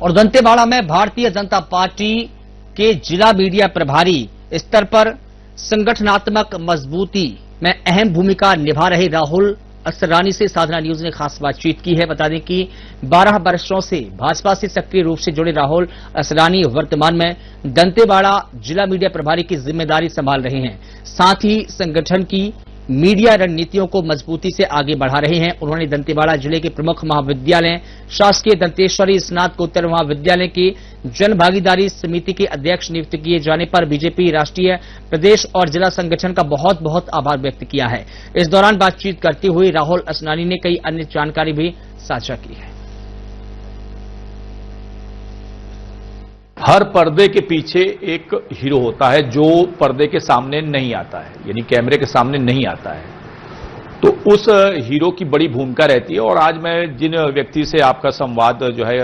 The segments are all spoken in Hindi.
और दंतेवाड़ा में भारतीय जनता पार्टी के जिला मीडिया प्रभारी स्तर पर संगठनात्मक मजबूती में अहम भूमिका निभा रहे राहुल असरानी से साधना न्यूज ने खास बातचीत की है। बता दें कि 12 वर्षों से भाजपा से सक्रिय रूप से जुड़े राहुल असरानी वर्तमान में दंतेवाड़ा जिला मीडिया प्रभारी की जिम्मेदारी संभाल रहे हैं। साथ ही संगठन की मीडिया रणनीतियों को मजबूती से आगे बढ़ा रहे हैं। उन्होंने दंतेवाड़ा जिले के प्रमुख महाविद्यालय शासकीय दंतेश्वरी स्नातकोत्तर महाविद्यालय की जन भागीदारी समिति के अध्यक्ष नियुक्त किए जाने पर बीजेपी राष्ट्रीय प्रदेश और जिला संगठन का बहुत बहुत आभार व्यक्त किया है। इस दौरान बातचीत करते हुए राहुल असरानी ने कई अन्य जानकारी भी साझा की है। हर पर्दे के पीछे एक हीरो होता है जो पर्दे के सामने नहीं आता है, यानी कैमरे के सामने नहीं आता है, तो उस हीरो की बड़ी भूमिका रहती है। और आज मैं जिन व्यक्ति से आपका संवाद जो है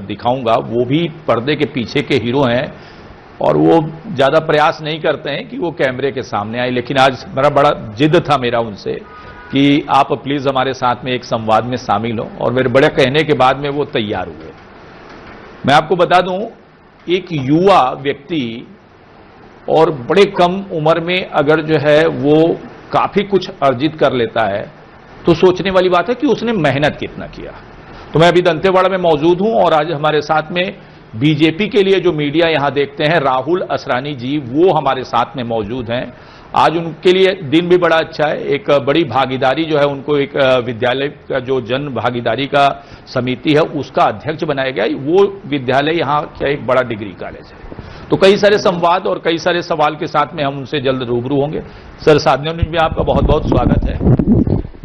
दिखाऊंगा वो भी पर्दे के पीछे के हीरो हैं और वो ज्यादा प्रयास नहीं करते हैं कि वो कैमरे के सामने आए। लेकिन आज मेरा बड़ा जिद था मेरा उनसे कि आप प्लीज हमारे साथ में एक संवाद में शामिल हो, और मेरे बड़े कहने के बाद में वो तैयार हुए। मैं आपको बता दूं, एक युवा व्यक्ति और बड़े कम उम्र में अगर जो है वो काफी कुछ अर्जित कर लेता है तो सोचने वाली बात है कि उसने मेहनत कितना किया। तो मैं अभी दंतेवाड़ा में मौजूद हूं और आज हमारे साथ में बीजेपी के लिए जो मीडिया यहां देखते हैं राहुल असरानी जी, वो हमारे साथ में मौजूद हैं। आज उनके लिए दिन भी बड़ा अच्छा है। एक बड़ी भागीदारी जो है उनको एक विद्यालय का जो जन भागीदारी का समिति है उसका अध्यक्ष बनाया गया। वो विद्यालय यहाँ का एक बड़ा डिग्री कॉलेज है। तो कई सारे संवाद और कई सारे सवाल के साथ में हम उनसे जल्द रूबरू होंगे। सर, साधना न्यूज में आपका बहुत बहुत स्वागत है।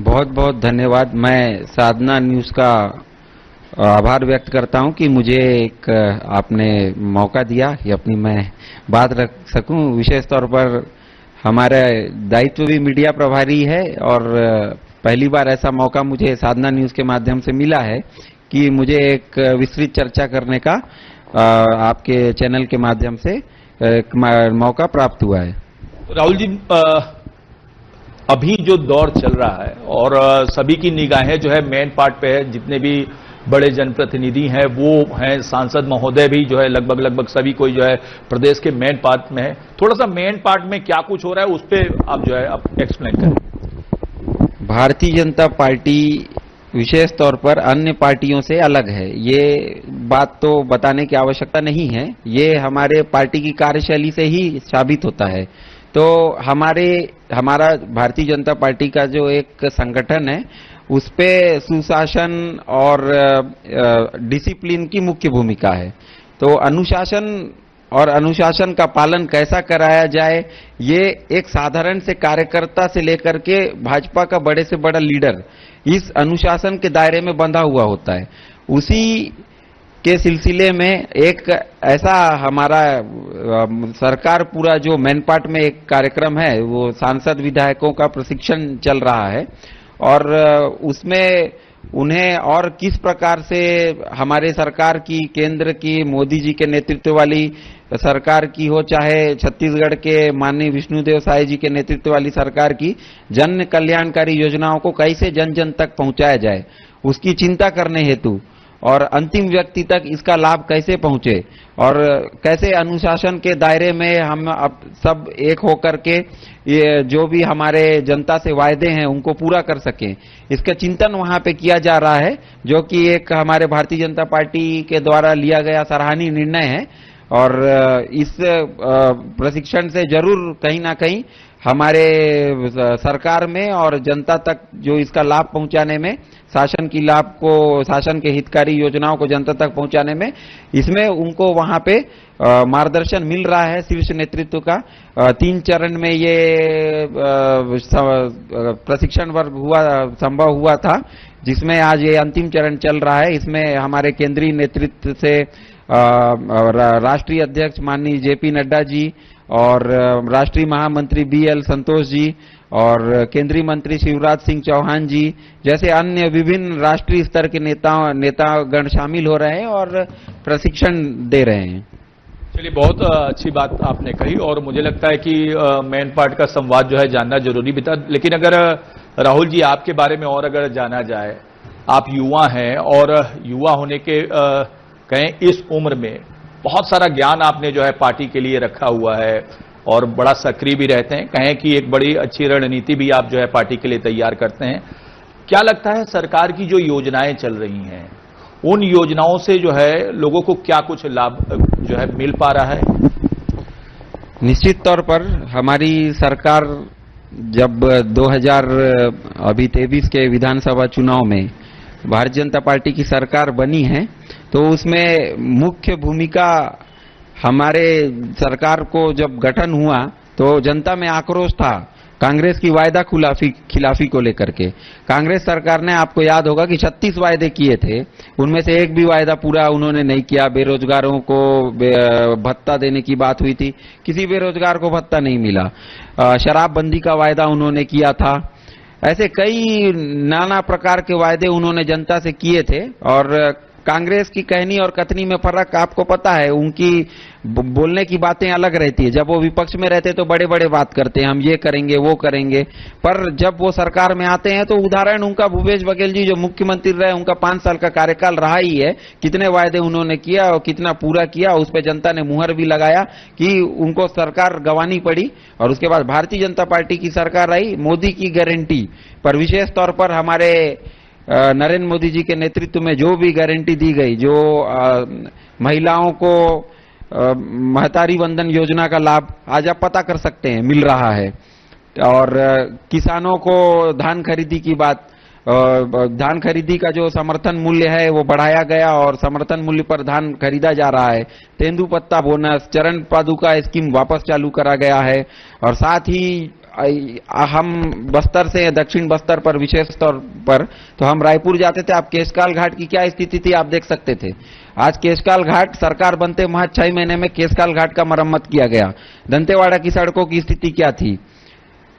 बहुत बहुत धन्यवाद। मैं साधना न्यूज का आभार व्यक्त करता हूं कि मुझे एक आपने मौका दिया कि अपनी मैं बात रख सकूं। विशेष तौर पर हमारा दायित्व भी मीडिया प्रभारी है और पहली बार ऐसा मौका मुझे साधना न्यूज के माध्यम से मिला है कि मुझे एक विस्तृत चर्चा करने का आपके चैनल के माध्यम से एक मौका प्राप्त हुआ है। राहुल जी, अभी जो दौर चल रहा है और सभी की निगाहें जो है मेन पार्ट पे है, जितने भी बड़े जनप्रतिनिधि हैं वो हैं, सांसद महोदय भी जो है लगभग सभी कोई जो है प्रदेश के मेन पार्ट में है। थोड़ा सा मेन पार्ट में क्या कुछ हो रहा है उस पर आप जो है आप एक्सप्लेन करें। भारतीय जनता पार्टी विशेष तौर पर अन्य पार्टियों से अलग है, ये बात तो बताने की आवश्यकता नहीं है। ये हमारे पार्टी की कार्यशैली से ही साबित होता है। तो हमारा भारतीय जनता पार्टी का जो एक संगठन है उस पे सुशासन और डिसिप्लिन की मुख्य भूमिका है। तो अनुशासन का पालन कैसा कराया जाए, ये एक साधारण से कार्यकर्ता से लेकर के भाजपा का बड़े से बड़ा लीडर इस अनुशासन के दायरे में बंधा हुआ होता है। उसी के सिलसिले में एक ऐसा हमारा सरकार पूरा जो मेन पार्ट में एक कार्यक्रम है, वो सांसद विधायकों का प्रशिक्षण चल रहा है और उसमें उन्हें और किस प्रकार से हमारे सरकार की, केंद्र की, मोदी जी के नेतृत्व वाली सरकार की हो, चाहे छत्तीसगढ़ के माननीय विष्णुदेव साय जी के नेतृत्व वाली सरकार की जन कल्याणकारी योजनाओं को कैसे जन जन तक पहुंचाया जाए, उसकी चिंता करने हेतु और अंतिम व्यक्ति तक इसका लाभ कैसे पहुंचे और कैसे अनुशासन के दायरे में हम अब सब एक होकर के ये जो भी हमारे जनता से वायदे हैं उनको पूरा कर सकें, इसका चिंतन वहां पे किया जा रहा है, जो कि एक हमारे भारतीय जनता पार्टी के द्वारा लिया गया सराहनीय निर्णय है। और इस प्रशिक्षण से जरूर कहीं ना कहीं हमारे सरकार में और जनता तक जो इसका लाभ पहुंचाने में, शासन के हितकारी योजनाओं को जनता तक पहुंचाने में, इसमें उनको वहां पे मार्गदर्शन मिल रहा है शीर्ष नेतृत्व का। 3 चरण में ये प्रशिक्षण वर्ग संभव हुआ था, जिसमें आज ये अंतिम चरण चल रहा है। इसमें हमारे केंद्रीय नेतृत्व से राष्ट्रीय अध्यक्ष माननीय जेपी नड्डा जी और राष्ट्रीय महामंत्री BL संतोष जी और केंद्रीय मंत्री शिवराज सिंह चौहान जी जैसे अन्य विभिन्न राष्ट्रीय स्तर के नेतागण शामिल हो रहे हैं और प्रशिक्षण दे रहे हैं। चलिए, बहुत अच्छी बात आपने कही और मुझे लगता है कि मेन पार्ट का संवाद जो है जानना जरूरी भी था। लेकिन अगर राहुल जी आपके बारे में और अगर जाना जाए, आप युवा हैं और युवा होने के कहें इस उम्र में बहुत सारा ज्ञान आपने जो है पार्टी के लिए रखा हुआ है और बड़ा सक्रिय भी रहते हैं, कहें कि एक बड़ी अच्छी रणनीति भी आप जो है पार्टी के लिए तैयार करते हैं। क्या लगता है सरकार की जो योजनाएं चल रही हैं उन योजनाओं से जो है लोगों को क्या कुछ लाभ जो है मिल पा रहा है? निश्चित तौर पर हमारी सरकार जब 2023 के विधानसभा चुनाव में भारतीय जनता पार्टी की सरकार बनी है तो उसमें मुख्य भूमिका हमारे सरकार को जब गठन हुआ तो जनता में आक्रोश था कांग्रेस की वायदा खिलाफी को लेकर के। कांग्रेस सरकार ने, आपको याद होगा कि 36 वायदे किए थे, उनमें से एक भी वायदा पूरा उन्होंने नहीं किया। बेरोजगारों को भत्ता देने की बात हुई थी, किसी बेरोजगार को भत्ता नहीं मिला। शराबबंदी का वायदा उन्होंने किया था। ऐसे कई नाना प्रकार के वायदे उन्होंने जनता से किए थे और कांग्रेस की कहनी और कथनी में फर्क आपको पता है। उनकी बोलने की बातें अलग रहती है। जब वो विपक्ष में रहते तो बड़े बड़े बात करते हैं, हम ये करेंगे वो करेंगे, पर जब वो सरकार में आते हैं तो उदाहरण उनका भूपेश बघेल जी जो मुख्यमंत्री रहे, उनका 5 साल का कार्यकाल रहा ही है। कितने वायदे उन्होंने किया और कितना पूरा किया, उस पर जनता ने मुहर भी लगाया कि उनको सरकार गंवानी पड़ी। और उसके बाद भारतीय जनता पार्टी की सरकार आई। मोदी की गारंटी पर विशेष तौर पर हमारे नरेंद्र मोदी जी के नेतृत्व में जो भी गारंटी दी गई, जो महिलाओं को महतारी वंदन योजना का लाभ आज आप पता कर सकते हैं मिल रहा है। और किसानों को धान खरीदी की बात, धान खरीदी का जो समर्थन मूल्य है वो बढ़ाया गया और समर्थन मूल्य पर धान खरीदा जा रहा है। तेंदुपत्ता बोनस, चरण पादुका स्कीम वापस चालू करा गया है। और साथ ही हम बस्तर से दक्षिण बस्तर पर विशेष तौर पर तो हम रायपुर जाते थे, आप केशकाल घाट की क्या स्थिति थी आप देख सकते थे। आज केशकाल घाट सरकार बनते महज 6 महीने में केशकाल घाट का मरम्मत किया गया। दंतेवाड़ा की सड़कों की स्थिति क्या थी,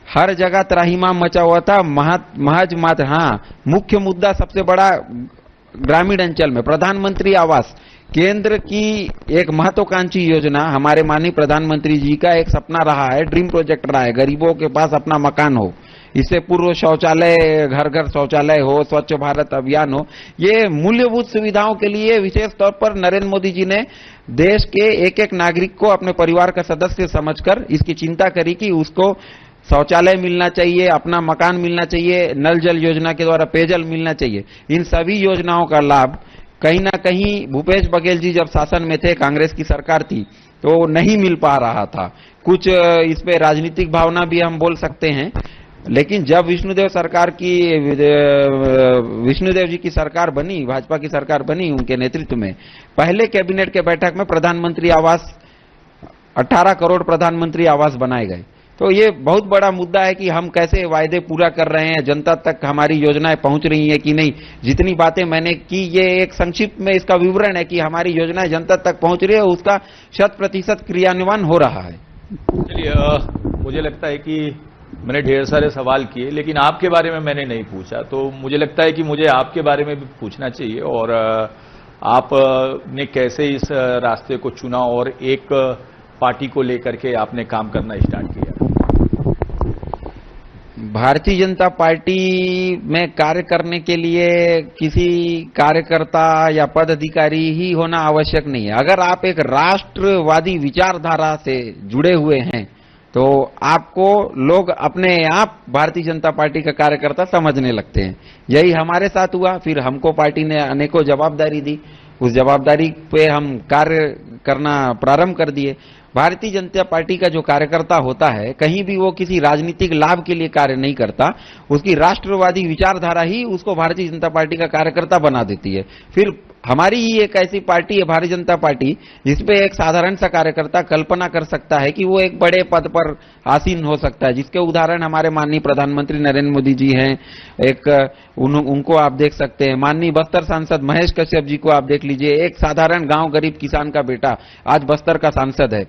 हर जगह त्राहिमाम मचा हुआ था। महज मात्र, हाँ, मुख्य मुद्दा सबसे बड़ा ग्रामीण अंचल में प्रधानमंत्री आवास, केंद्र की एक महत्वाकांक्षी योजना, हमारे माननीय प्रधानमंत्री जी का एक सपना रहा है, ड्रीम प्रोजेक्ट रहा है, गरीबों के पास अपना मकान हो। इससे पूर्व शौचालय, घर घर शौचालय हो, स्वच्छ भारत अभियान हो। ये मूल्यभूत सुविधाओं के लिए विशेष तौर पर नरेंद्र मोदी जी ने देश के एक एक नागरिक को अपने परिवार का सदस्य समझकर इसकी चिंता करी कि उसको शौचालय मिलना चाहिए, अपना मकान मिलना चाहिए, नल जल योजना के द्वारा पेयजल मिलना चाहिए। इन सभी योजनाओं का लाभ कहीं ना कहीं भूपेश बघेल जी जब शासन में थे, कांग्रेस की सरकार थी, तो नहीं मिल पा रहा था। कुछ इस पे राजनीतिक भावना भी हम बोल सकते हैं। लेकिन जब विष्णुदेव जी की सरकार बनी, भाजपा की सरकार बनी उनके नेतृत्व में, पहले कैबिनेट के बैठक में प्रधानमंत्री आवास 18 करोड़ प्रधानमंत्री आवास बनाए गए। तो ये बहुत बड़ा मुद्दा है कि हम कैसे वायदे पूरा कर रहे हैं, जनता तक हमारी योजनाएं पहुंच रही हैं कि नहीं। जितनी बातें मैंने की, ये एक संक्षिप्त में इसका विवरण है कि हमारी योजनाएं जनता तक पहुंच रही है, उसका 100% क्रियान्वयन हो रहा है। चलिए, मुझे लगता है कि मैंने ढेर सारे सवाल किए लेकिन आपके बारे में मैंने नहीं पूछा, तो मुझे लगता है कि मुझे आपके बारे में भी पूछना चाहिए और आपने कैसे इस रास्ते को चुना और एक पार्टी को लेकर के आपने काम करना स्टार्ट किया। भारतीय जनता पार्टी में कार्य करने के लिए किसी कार्यकर्ता या पदाधिकारी ही होना आवश्यक नहीं है। अगर आप एक राष्ट्रवादी विचारधारा से जुड़े हुए हैं तो आपको लोग अपने आप भारतीय जनता पार्टी का कार्यकर्ता समझने लगते हैं। यही हमारे साथ हुआ। फिर हमको पार्टी ने अनेकों जवाबदारी दी, उस जवाबदारी पे हम कार्य करना प्रारंभ कर दिए। भारतीय जनता पार्टी का जो कार्यकर्ता होता है, कहीं भी वो किसी राजनीतिक लाभ के लिए कार्य नहीं करता, उसकी राष्ट्रवादी विचारधारा ही उसको भारतीय जनता पार्टी का कार्यकर्ता बना देती है। फिर हमारी ही एक ऐसी पार्टी है भारतीय जनता पार्टी, जिसपे एक साधारण सा कार्यकर्ता कल्पना कर सकता है कि वो एक बड़े पद पर आसीन हो सकता है, जिसके उदाहरण हमारे माननीय प्रधानमंत्री नरेंद्र मोदी जी हैं। उनको आप देख सकते हैं। माननीय बस्तर सांसद महेश कश्यप जी को आप देख लीजिए, एक साधारण गांव गरीब किसान का बेटा आज बस्तर का सांसद है।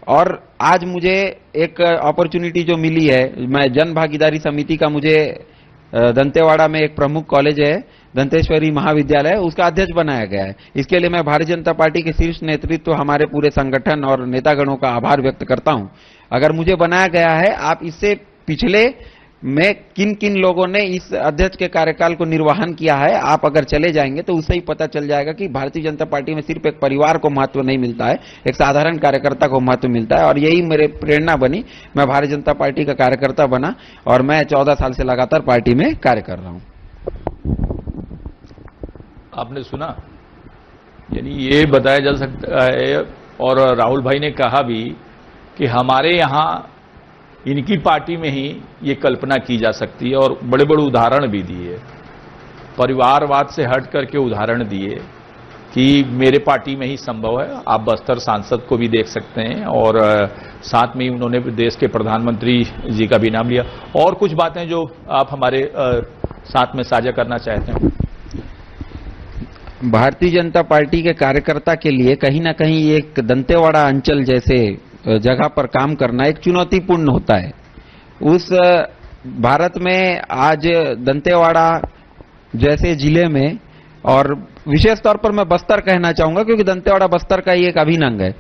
और आज मुझे एक अपॉर्चुनिटी जो मिली है, मैं जन भागीदारी समिति का, मुझे दंतेवाड़ा में एक प्रमुख कॉलेज है, दंतेश्वरी महाविद्यालय, उसका अध्यक्ष बनाया गया है। इसके लिए मैं भारतीय जनता पार्टी के शीर्ष नेतृत्व, हमारे पूरे संगठन और नेतागणों का आभार व्यक्त करता हूं। अगर मुझे बनाया गया है, आप इससे पिछले में किन किन लोगों ने इस अध्यक्ष के कार्यकाल को निर्वहन किया है, आप अगर चले जाएंगे तो उससे ही पता चल जाएगा कि भारतीय जनता पार्टी में सिर्फ एक परिवार को महत्व नहीं मिलता है, एक साधारण कार्यकर्ता को महत्व मिलता है। और यही मेरे प्रेरणा बनी, मैं भारतीय जनता पार्टी का कार्यकर्ता बना और मैं 14 साल से लगातार पार्टी में कार्य कर रहा हूं। आपने सुना, यानी ये बताया जा सकता है, और राहुल भाई ने कहा भी कि हमारे यहाँ इनकी पार्टी में ही ये कल्पना की जा सकती है, और बड़े बड़े उदाहरण भी दिए, परिवारवाद से हट करके उदाहरण दिए कि मेरे पार्टी में ही संभव है। आप बस्तर सांसद को भी देख सकते हैं, और साथ में ही उन्होंने देश के प्रधानमंत्री जी का भी नाम लिया। और कुछ बातें जो आप हमारे साथ में साझा करना चाहते हैं? भारतीय जनता पार्टी के कार्यकर्ता के लिए कहीं ना कहीं एक दंतेवाड़ा अंचल जैसे जगह पर काम करना एक चुनौतीपूर्ण होता है। उस भारत में आज दंतेवाड़ा जैसे जिले में, और विशेष तौर पर मैं बस्तर कहना चाहूंगा क्योंकि दंतेवाड़ा बस्तर का ही एक अभिन्न अंग है,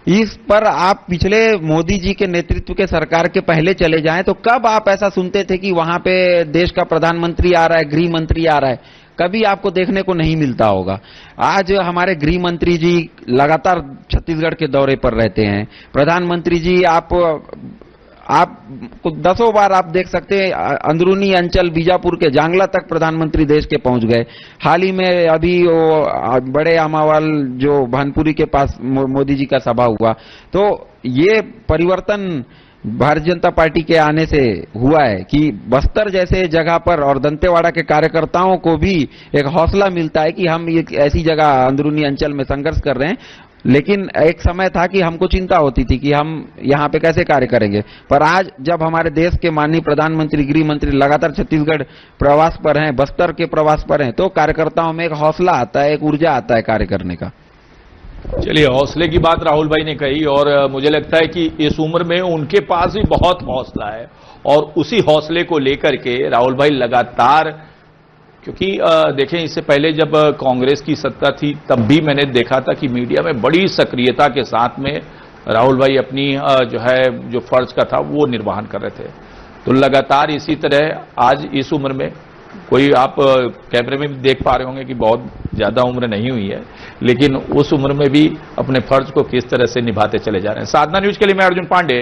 इस पर आप पिछले मोदी जी के नेतृत्व के सरकार के पहले चले जाएं तो कब आप ऐसा सुनते थे कि वहां पे देश का प्रधानमंत्री आ रहा है, गृह मंत्री आ रहा है? कभी आपको देखने को नहीं मिलता होगा। आज हमारे गृह मंत्री जी लगातार छत्तीसगढ़ के दौरे पर रहते हैं। प्रधानमंत्री जी आप दसों बार आप देख सकते हैं, अंदरूनी अंचल बीजापुर के जांगला तक प्रधानमंत्री देश के पहुंच गए। हाल ही में अभी वो बड़े आमावाल जो भानपुरी के पास मोदी जी का सभा हुआ, तो ये परिवर्तन भारतीय जनता पार्टी के आने से हुआ है कि बस्तर जैसे जगह पर और दंतेवाड़ा के कार्यकर्ताओं को भी एक हौसला मिलता है कि हम एक ऐसी जगह अंदरूनी अंचल में संघर्ष कर रहे हैं। लेकिन एक समय था कि हमको चिंता होती थी कि हम यहाँ पे कैसे कार्य करेंगे, पर आज जब हमारे देश के माननीय प्रधानमंत्री, गृह मंत्री लगातार छत्तीसगढ़ प्रवास पर हैं, बस्तर के प्रवास पर हैं, तो कार्यकर्ताओं में एक हौसला आता है, एक ऊर्जा आता है कार्य करने का। चलिए, हौसले की बात राहुल भाई ने कही, और मुझे लगता है कि इस उम्र में उनके पास भी बहुत हौसला है, और उसी हौसले को लेकर के राहुल भाई लगातार, क्योंकि देखें इससे पहले जब कांग्रेस की सत्ता थी तब भी मैंने देखा था कि मीडिया में बड़ी सक्रियता के साथ में राहुल भाई अपनी जो फर्ज का था वो निर्वहन कर रहे थे। तो लगातार इसी तरह आज इस उम्र में, कोई आप कैमरे में भी देख पा रहे होंगे कि बहुत ज्यादा उम्र नहीं हुई है, लेकिन उस उम्र में भी अपने फर्ज को किस तरह से निभाते चले जा रहे हैं। साधना न्यूज के लिए मैं अर्जुन पांडे।